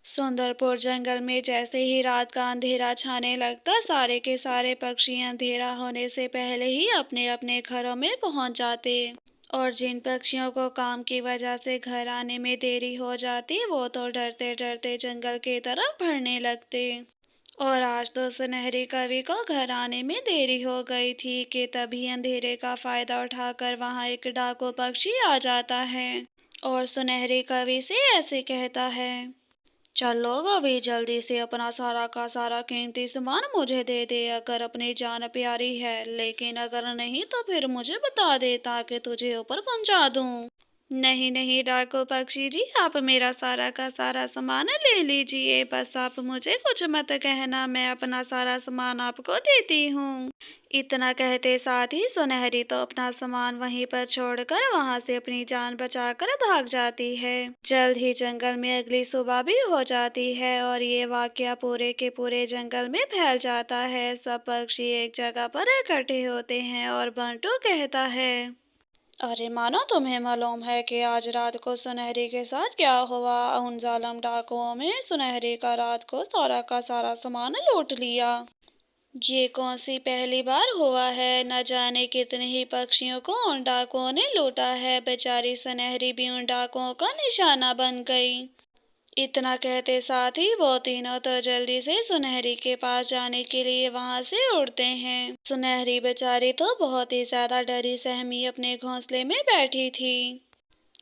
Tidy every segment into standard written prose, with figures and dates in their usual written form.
सुंदरपुर जंगल में जैसे ही रात का अंधेरा छाने लगता, सारे के सारे पक्षी अंधेरा होने से पहले ही अपने अपने घरों में पहुंच जाते। और जिन पक्षियों को काम की वजह से घर आने में देरी हो जाती, वो तो डरते डरते जंगल की तरफ बढ़ने लगते। और आज तो सुनहरी कवि को घर आने में देरी हो गई थी कि तभी अंधेरे का फायदा उठाकर वहां एक डाकू पक्षी आ जाता है और सुनहरी कवि से ऐसे कहता है। चल लोग, अभी जल्दी से अपना सारा का सारा कीमती सामान मुझे दे दे अगर अपनी जान प्यारी है, लेकिन अगर नहीं तो फिर मुझे बता दे ताकि तुझे ऊपर पहुंचा दूं। नहीं नहीं डाको पक्षी जी, आप मेरा सारा का सारा सामान ले लीजिए, बस आप मुझे कुछ मत कहना, मैं अपना सारा सामान आपको देती हूँ। इतना कहते साथ ही सुनहरी तो अपना सामान वहीं पर छोड़कर वहां से अपनी जान बचाकर भाग जाती है। जल्द ही जंगल में अगली सुबह भी हो जाती है और ये वाकया पूरे के पूरे जंगल में फैल जाता है। सब पक्षी एक जगह पर इकट्ठे होते हैं और बंटू कहता है, अरे मानो तुम्हें मालूम है कि आज रात को सुनहरी के साथ क्या हुआ? उन जालिम डाकुओं में सुनहरी का रात को सारा का सारा सामान लूट लिया। ये कौन सी पहली बार हुआ है? न जाने कितने ही पक्षियों को उन डाकुओं ने लूटा है। बेचारी सुनहरी भी उन डाकुओं का निशाना बन गई। इतना कहते साथ ही वो तीनों तो जल्दी से सुनहरी के पास जाने के लिए वहां से उड़ते हैं। सुनहरी बेचारी तो बहुत ही ज्यादा डरी सहमी अपने घोंसले में बैठी थी।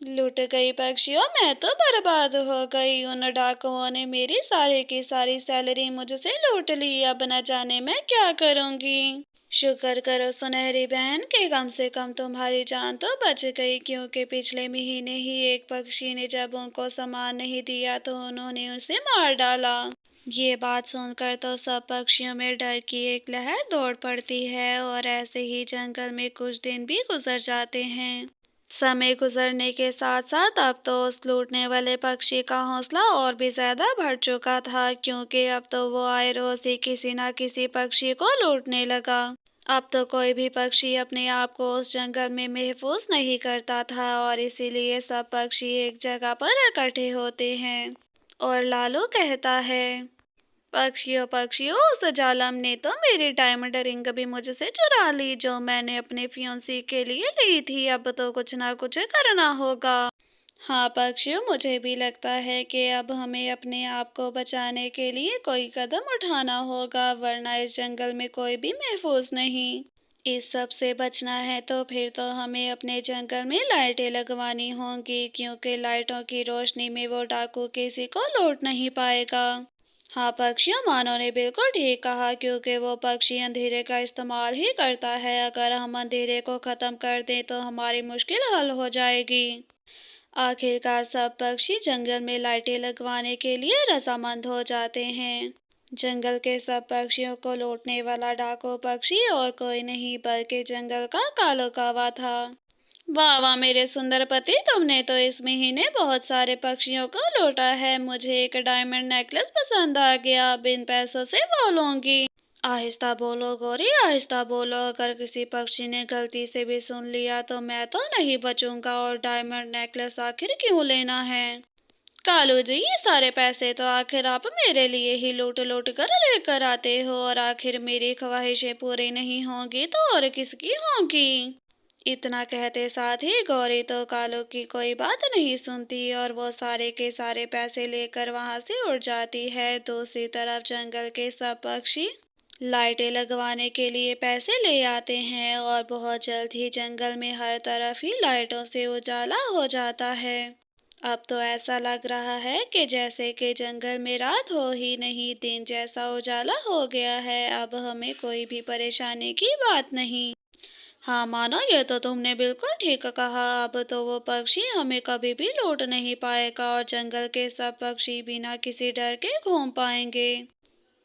लुट गई पक्षियों, मैं तो बर्बाद हो गई। उन डाकुओं ने मेरी सारी की सारी सैलरी मुझसे लूट ली। अब न जाने मैं क्या करूंगी। शुक्र करो सुनहरी बहन के कम से कम तुम्हारी जान तो बच गई, क्योंकि पिछले महीने ही एक पक्षी ने जब उनको सामान नहीं दिया तो उन्होंने उसे मार डाला। ये बात सुनकर तो सब पक्षियों में डर की एक लहर दौड़ पड़ती है और ऐसे ही जंगल में कुछ दिन भी गुजर जाते हैं। समय गुजरने के साथ साथ अब तो उस लूटने वाले पक्षी का हौसला और भी ज्यादा बढ़ चुका था, क्योंकि अब तो वो आए रोज ही किसी ना किसी पक्षी को लूटने लगा। अब तो कोई भी पक्षी अपने आप को उस जंगल में महफूज नहीं करता था और इसीलिए सब पक्षी एक जगह पर इकट्ठे होते हैं। और लालू कहता है, पक्षियों पक्षियों, उस जालम ने तो मेरी डायमंड रिंग भी मुझसे चुरा ली जो मैंने अपने फियोंसी के लिए ली थी। अब तो कुछ ना कुछ करना होगा। हाँ पक्षियों, मुझे भी लगता है कि अब हमें अपने आप को बचाने के लिए कोई कदम उठाना होगा, वरना इस जंगल में कोई भी महफूज नहीं। इस सब से बचना है तो फिर तो हमें अपने जंगल में लाइटें लगवानी होंगी, क्योंकि लाइटों की रोशनी में वो डाकू किसी को लूट नहीं पाएगा। हाँ पक्षियों, मानो ने बिल्कुल ठीक कहा, क्योंकि वो पक्षी अंधेरे का इस्तेमाल ही करता है। अगर हम अंधेरे को खत्म कर दें तो हमारी मुश्किल हल हो जाएगी। आखिरकार सब पक्षी जंगल में लाइटें लगवाने के लिए रजामंद हो जाते हैं। जंगल के सब पक्षियों को लूटने वाला डाकू पक्षी और कोई नहीं बल्कि जंगल का कालो कावा था। वाह वाह मेरे सुंदर पति, तुमने तो इस महीने बहुत सारे पक्षियों को लूटा है। मुझे एक डायमंड नेकलेस पसंद आ गया, बिन पैसों से बोलूंगी। आहिस्ता बोलो गौरी, आहिस्ता बोलो, अगर किसी पक्षी ने गलती से भी सुन लिया तो मैं तो नहीं बचूंगा। और डायमंड नेकलेस आखिर क्यों लेना है? कालू जी, ये सारे पैसे तो आखिर आप मेरे लिए ही लूट लूट कर लेकर आते हो, और आखिर मेरी ख्वाहिशें पूरी नहीं होंगी तो और किसकी होंगी? इतना कहते साथ ही गौरी तो कालू की कोई बात नहीं सुनती और वो सारे के सारे पैसे लेकर वहां से उड़ जाती है। दूसरी तरफ जंगल के सब पक्षी लाइटें लगवाने के लिए पैसे ले आते हैं और बहुत जल्द ही जंगल में हर तरफ ही लाइटों से उजाला हो जाता है। अब तो ऐसा लग रहा है कि जैसे कि जंगल में रात हो ही नहीं, दिन जैसा उजाला हो गया है। अब हमें कोई भी परेशानी की बात नहीं। हाँ मानो, ये तो तुमने बिल्कुल ठीक कहा। अब तो वो पक्षी हमें कभी भी लूट नहीं पाएगा और जंगल के सब पक्षी बिना किसी डर के घूम पाएंगे।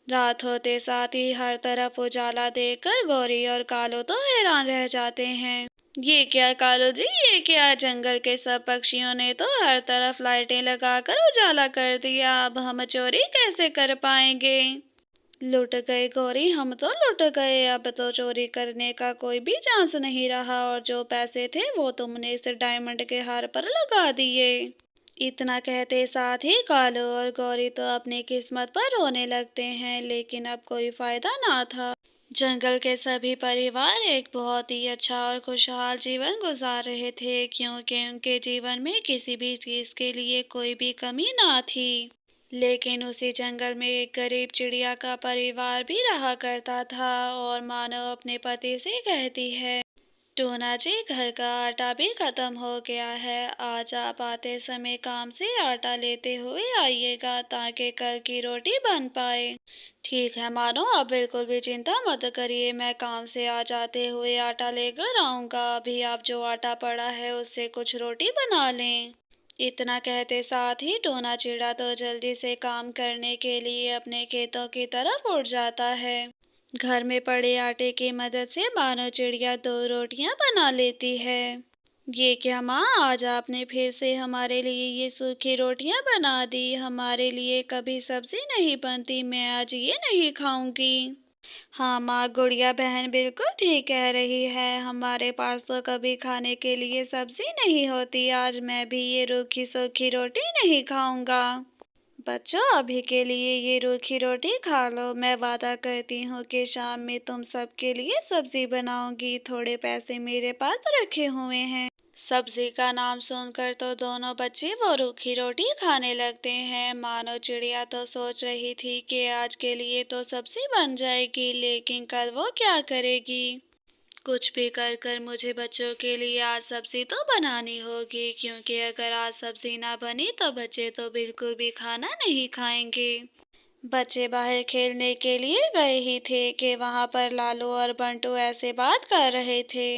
रात होते साथ ही हर तरफ उजाला देखकर गौरी और कालो तो हैरान रह जाते हैं। ये क्या कालो जी, ये क्या? जंगल के सब पक्षियों ने तो हर तरफ लाइटें लगाकर उजाला कर दिया, अब हम चोरी कैसे कर पाएंगे? लुट गए गौरी, हम तो लुट गए। अब तो चोरी करने का कोई भी चांस नहीं रहा और जो पैसे थे वो तुमने इस डायमंड के हार पर लगा दिए। इतना कहते साथ ही कालू और गौरी तो अपनी किस्मत पर रोने लगते हैं, लेकिन अब कोई फायदा ना था। जंगल के सभी परिवार एक बहुत ही अच्छा और खुशहाल जीवन गुजार रहे थे, क्योंकि उनके जीवन में किसी भी चीज के लिए कोई भी कमी ना थी। लेकिन उसी जंगल में एक गरीब चिड़िया का परिवार भी रहा करता था, और मानो अपने पति से कहती है, टोना जी, घर का आटा भी खत्म हो गया है। आज आप आते समय काम से आटा लेते हुए आइएगा, ताकि कल की रोटी बन पाए। ठीक है मानो, आप बिल्कुल भी चिंता मत करिए, मैं काम से आ जाते हुए आटा लेकर आऊँगा। अभी आप जो आटा पड़ा है उससे कुछ रोटी बना लें। इतना कहते साथ ही टोना चिड़ा तो जल्दी से काम करने के लिए अपने खेतों की तरफ उड़ जाता है। घर में पड़े आटे की मदद से मानो चिड़िया 2 रोटियां बना लेती है। ये क्या माँ, आज आपने फिर से हमारे लिए ये सूखी रोटियां बना दी। हमारे लिए कभी सब्जी नहीं बनती, मैं आज ये नहीं खाऊंगी। हाँ माँ, गुड़िया बहन बिल्कुल ठीक कह रही है, हमारे पास तो कभी खाने के लिए सब्जी नहीं होती। आज मैं भी ये रूखी सूखी रोटी नहीं खाऊंगा। बच्चों, अभी के लिए ये रूखी रोटी खा लो। मैं वादा करती हूँ कि शाम में तुम सबके लिए सब्जी बनाऊंगी। थोड़े पैसे मेरे पास रखे हुए हैं। सब्जी का नाम सुनकर तो दोनों बच्चे वो रूखी रोटी खाने लगते हैं। मानो चिड़िया तो सोच रही थी कि आज के लिए तो सब्जी बन जाएगी, लेकिन कल वो क्या करेगी। कुछ भी कर कर मुझे बच्चों के लिए आज सब्जी तो बनानी होगी, क्योंकि अगर आज सब्जी ना बनी तो बच्चे तो बिल्कुल भी खाना नहीं खाएंगे। बच्चे बाहर खेलने के लिए गए ही थे कि वहां पर लालू और बंटू ऐसे बात कर रहे थे।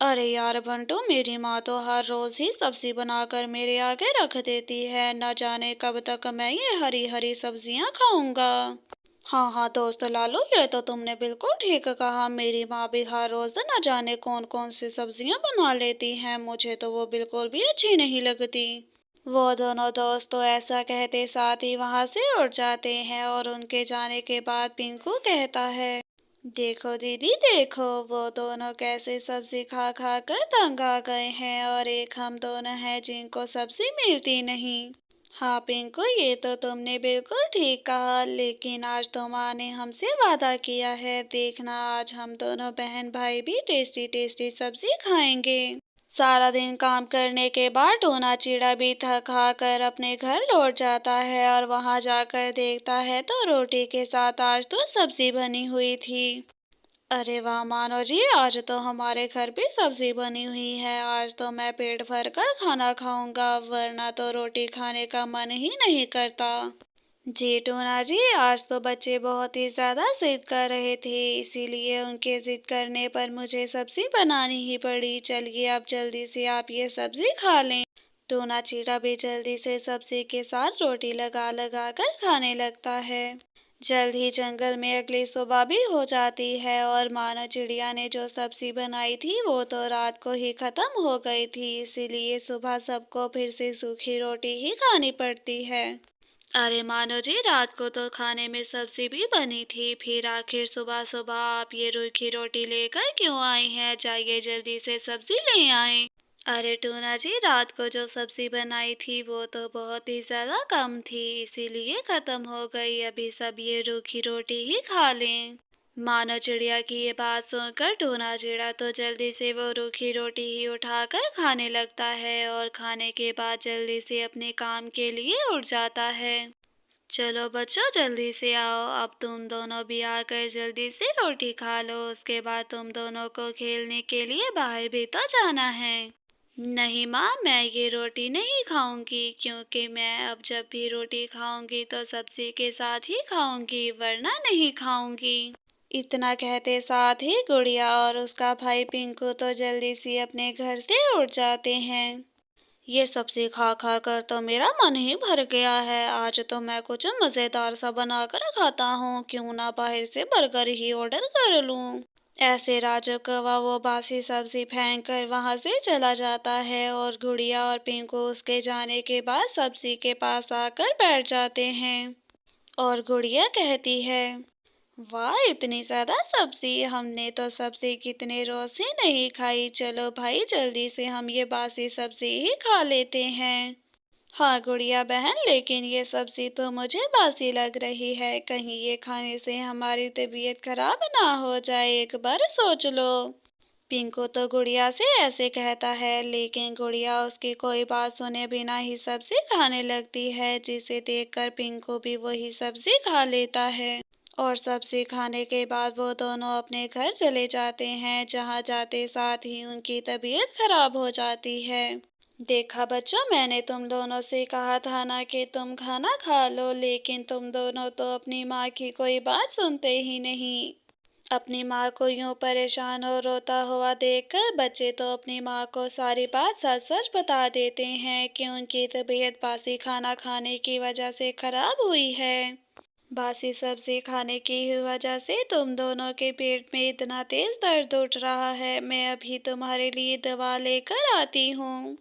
अरे यार बंटू, मेरी माँ तो हर रोज ही सब्जी बनाकर मेरे आगे रख देती है, न जाने कब तक मैं ये हरी हरी सब्जियां खाऊंगा। हाँ हाँ दोस्त लालू, ये तो तुमने बिल्कुल ठीक कहा। मेरी माँ भी हर रोज न जाने कौन कौन सी सब्जियां बना लेती हैं, मुझे तो वो बिल्कुल भी अच्छी नहीं लगती। वो दोनों दोस्त तो ऐसा कहते साथ ही वहां से उड़ जाते हैं, और उनके जाने के बाद पिंकू कहता है, देखो दीदी देखो, वो दोनों कैसे सब्जी खा खा कर तंग आ गए हैं, और एक हम दोनों हैं जिनको सब्जी मिलती नहीं। हाँ पिंकू, ये तो तुमने बिल्कुल ठीक कहा, लेकिन आज तो माँ ने हमसे वादा किया है, देखना आज हम दोनों बहन भाई भी टेस्टी टेस्टी सब्जी खाएंगे। सारा दिन काम करने के बाद टोना चिड़ा भी थक हार कर अपने घर लौट जाता है, और वहां जाकर देखता है तो रोटी के साथ आज तो सब्जी बनी हुई थी। अरे वाह मानो जी, आज तो हमारे घर भी सब्जी बनी हुई है। आज तो मैं पेट भर कर खाना खाऊंगा, वरना तो रोटी खाने का मन ही नहीं करता। जी टोना जी, आज तो बच्चे बहुत ही ज्यादा जिद कर रहे थे, इसीलिए उनके जिद करने पर मुझे सब्जी बनानी ही पड़ी। चलिए अब जल्दी से आप ये सब्जी खा लें। टोना चीड़ा भी जल्दी से सब्जी के साथ रोटी लगा लगा कर खाने लगता है। जल्द ही जंगल में अगली सुबह भी हो जाती है, और मानो चिड़िया ने जो सब्जी बनाई थी वो तो रात को ही खत्म हो गई थी, इसीलिए सुबह सबको फिर से सूखी रोटी ही खानी पड़ती है। अरे मानो जी, रात को तो खाने में सब्जी भी बनी थी, फिर आखिर सुबह सुबह आप ये रूखी रोटी लेकर क्यों आई हैं? जाइए जल्दी से सब्जी ले आए। अरे टूना जी, रात को जो सब्जी बनाई थी वो तो बहुत ही ज्यादा कम थी, इसीलिए खत्म हो गई। अभी सब ये रूखी रोटी ही खा लें। मानो चिड़िया की ये बात सुनकर टूना चिड़ा तो जल्दी से वो रूखी रोटी ही उठाकर खाने लगता है, और खाने के बाद जल्दी से अपने काम के लिए उठ जाता है। चलो बच्चों, जल्दी से आओ, अब तुम दोनों भी आकर जल्दी से रोटी खा लो, उसके बाद तुम दोनों को खेलने के लिए बाहर भी तो जाना है। नहीं माँ, मैं ये रोटी नहीं खाऊंगी, क्योंकि मैं अब जब भी रोटी खाऊंगी तो सब्जी के साथ ही खाऊंगी, वरना नहीं खाऊंगी। इतना कहते साथ ही गुड़िया और उसका भाई पिंकू तो जल्दी से अपने घर से उठ जाते हैं। ये सब्जी खा खा कर तो मेरा मन ही भर गया है, आज तो मैं कुछ मजेदार सा बनाकर खाता हूँ, क्यों ना बाहर से बर्गर ही ऑर्डर कर लूँ। ऐसे राजू कौवा वो बासी सब्जी फेंक कर वहां से चला जाता है, और गुड़िया और पिंकू उसके जाने के बाद सब्जी के पास आकर बैठ जाते हैं। और गुड़िया कहती है, वाह इतनी ज्यादा सब्जी, हमने तो सब्जी कितने रोज से नहीं खाई। चलो भाई, जल्दी से हम ये बासी सब्जी ही खा लेते हैं। हाँ गुड़िया बहन, लेकिन ये सब्जी तो मुझे बासी लग रही है। कहीं ये खाने से हमारी तबीयत खराब ना हो जाए, एक बार सोच लो। पिंकू तो गुड़िया से ऐसे कहता है, लेकिन गुड़िया उसकी कोई बात सुने बिना ही सब्जी खाने लगती है, जिसे देखकर पिंकू भी वही सब्जी खा लेता है। और सब्जी खाने के बाद वो दोनों अपने घर चले जाते हैं, जहाँ जाते साथ ही उनकी तबीयत खराब हो जाती है। देखा बच्चों, मैंने तुम दोनों से कहा था ना कि तुम खाना खा लो, लेकिन तुम दोनों तो अपनी माँ की कोई बात सुनते ही नहीं। अपनी माँ को यूं परेशान और रोता हुआ देखकर बच्चे तो अपनी माँ को सारी बात सच सच बता देते हैं कि उनकी तबीयत बासी खाना खाने की वजह से खराब हुई है। बासी सब्जी खाने की वजह से तुम दोनों के पेट में इतना तेज दर्द उठ रहा है। मैं अभी तुम्हारे लिए दवा लेकर आती हूँ।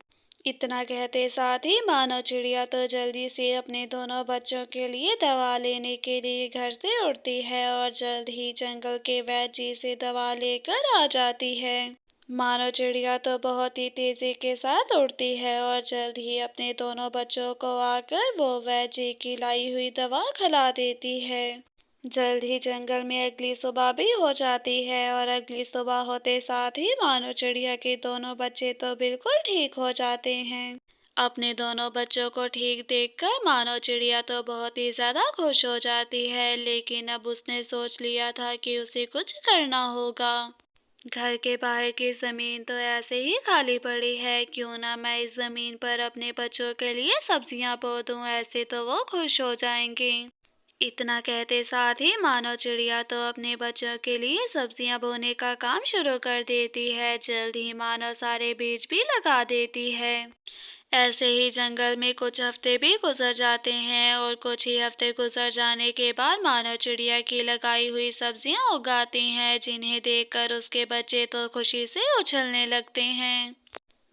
इतना कहते साथ ही मानो चिड़िया तो जल्दी से अपने दोनों बच्चों के लिए दवा लेने के लिए घर से उड़ती है और जल्द ही जंगल के वैद्य जी से दवा लेकर आ जाती है। मानो चिड़िया तो बहुत ही तेजी के साथ उड़ती है और जल्द ही अपने दोनों बच्चों को आकर वो वैद्य जी की लाई हुई दवा खिला देती है। जल्द ही जंगल में अगली सुबह भी हो जाती है और अगली सुबह होते साथ ही मानो चिड़िया के दोनों बच्चे तो बिल्कुल ठीक हो जाते हैं। अपने दोनों बच्चों को ठीक देखकर मानो चिड़िया तो बहुत ही ज्यादा खुश हो जाती है, लेकिन अब उसने सोच लिया था कि उसे कुछ करना होगा। घर के बाहर की जमीन तो ऐसे ही खाली पड़ी है, क्यों ना मैं इस जमीन पर अपने बच्चों के लिए सब्जियां बो दूं, ऐसे तो वो खुश हो जाएंगे। इतना कहते साथ ही मानो चिड़िया तो अपने बच्चों के लिए सब्जियां बोने का काम शुरू कर देती है। जल्द ही मानो सारे बीज भी लगा देती है। ऐसे ही जंगल में कुछ हफ्ते भी गुजर जाते हैं और कुछ ही हफ्ते गुजर जाने के बाद मानो चिड़िया की लगाई हुई सब्जियां उगाती हैं, जिन्हें देखकर उसके बच्चे तो खुशी से उछलने लगते हैं।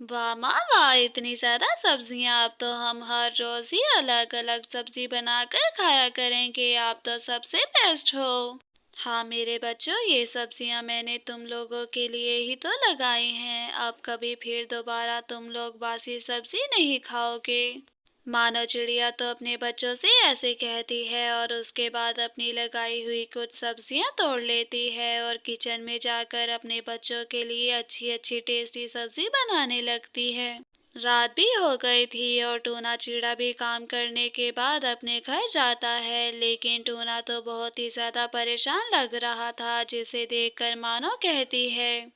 वाह माँ वाह, इतनी ज्यादा सब्जियां! अब तो हम हर रोज ही अलग अलग सब्जी बनाकर खाया करेंगे। आप तो सबसे बेस्ट हो। हाँ मेरे बच्चों, ये सब्जियां मैंने तुम लोगों के लिए ही तो लगाई हैं। अब कभी फिर दोबारा तुम लोग बासी सब्जी नहीं खाओगे। मानो चिड़िया तो अपने बच्चों से ऐसे कहती है और उसके बाद अपनी लगाई हुई कुछ सब्जियां तोड़ लेती है और किचन में जाकर अपने बच्चों के लिए अच्छी अच्छी टेस्टी सब्जी बनाने लगती है। रात भी हो गई थी और टूना चिड़ा भी काम करने के बाद अपने घर जाता है, लेकिन टूना तो बहुत ही ज्यादा परेशान लग रहा था, जिसे देखकर मानो कहती है,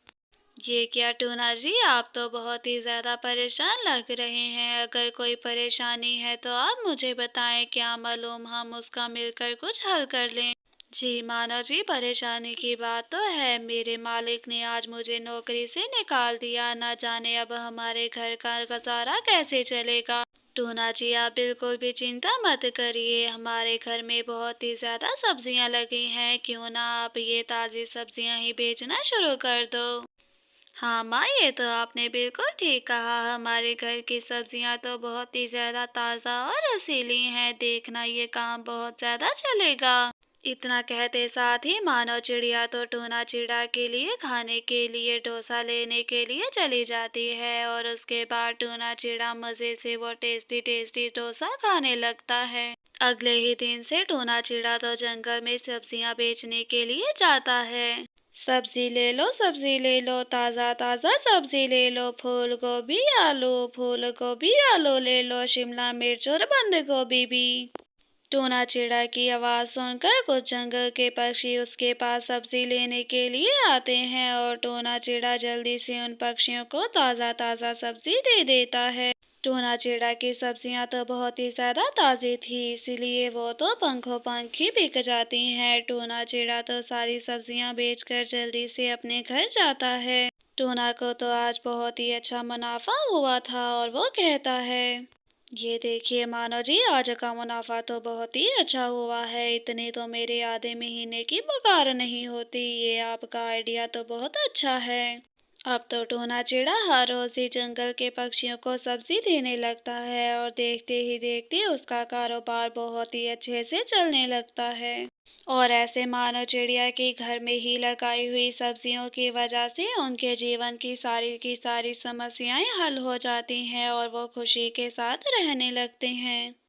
ये क्या टूना जी, आप तो बहुत ही ज़्यादा परेशान लग रहे हैं। अगर कोई परेशानी है तो आप मुझे बताएं, क्या मालूम हम उसका मिलकर कुछ हल कर लें। जी मानो जी, परेशानी की बात तो है। मेरे मालिक ने आज मुझे नौकरी से निकाल दिया, ना जाने अब हमारे घर का गुजारा कैसे चलेगा। टूना जी आप बिल्कुल भी चिंता मत करिए, हमारे घर में बहुत ही ज़्यादा सब्जियां लगी हैं, क्यों ना आप ये ताज़ी सब्जियां ही बेचना शुरू कर दो। हाँ माँ, ये तो आपने बिल्कुल ठीक कहा। हमारे घर की सब्जियां तो बहुत ही ज्यादा ताज़ा और रसीली हैं। देखना ये काम बहुत ज्यादा चलेगा। इतना कहते साथ ही मानो चिड़िया तो टूना चिड़ा के लिए खाने के लिए डोसा लेने के लिए चली जाती है और उसके बाद टूना चिड़ा मजे से वो टेस्टी टेस्टी डोसा खाने लगता है। अगले ही दिन से टूना चिड़ा तो जंगल में सब्जियां बेचने के लिए जाता है। सब्जी ले लो, सब्जी ले लो, ताज़ा ताज़ा सब्जी ले लो। फूल गोभी आलू ले लो, शिमला मिर्च और बंद गोभी भी। टूना चिड़ा की आवाज़ सुनकर कुछ जंगल के पक्षी उसके पास सब्जी लेने के लिए आते हैं और टूना चिड़ा जल्दी से उन पक्षियों को ताज़ा ताज़ा सब्जी दे देता है। टूना चिड़ा की सब्जियां तो बहुत ही ज्यादा ताज़ी थी, इसीलिए वो तो पंखों पंख ही बिक जाती हैं। टूना चिड़ा तो सारी सब्जियां बेचकर जल्दी से अपने घर जाता है। टूना को तो आज बहुत ही अच्छा मुनाफा हुआ था और वो कहता है, ये देखिए मानो जी, आज का मुनाफा तो बहुत ही अच्छा हुआ है। इतनी तो मेरे आधे महीने की पगार नहीं होती। ये आपका आइडिया तो बहुत अच्छा है। अब तो टूना चिड़ा हर रोज ही जंगल के पक्षियों को सब्जी देने लगता है और देखते ही देखते उसका कारोबार बहुत ही अच्छे से चलने लगता है। और ऐसे मानो चिड़िया के घर में ही लगाई हुई सब्जियों की वजह से उनके जीवन की सारी समस्याएं हल हो जाती हैं और वो खुशी के साथ रहने लगते हैं।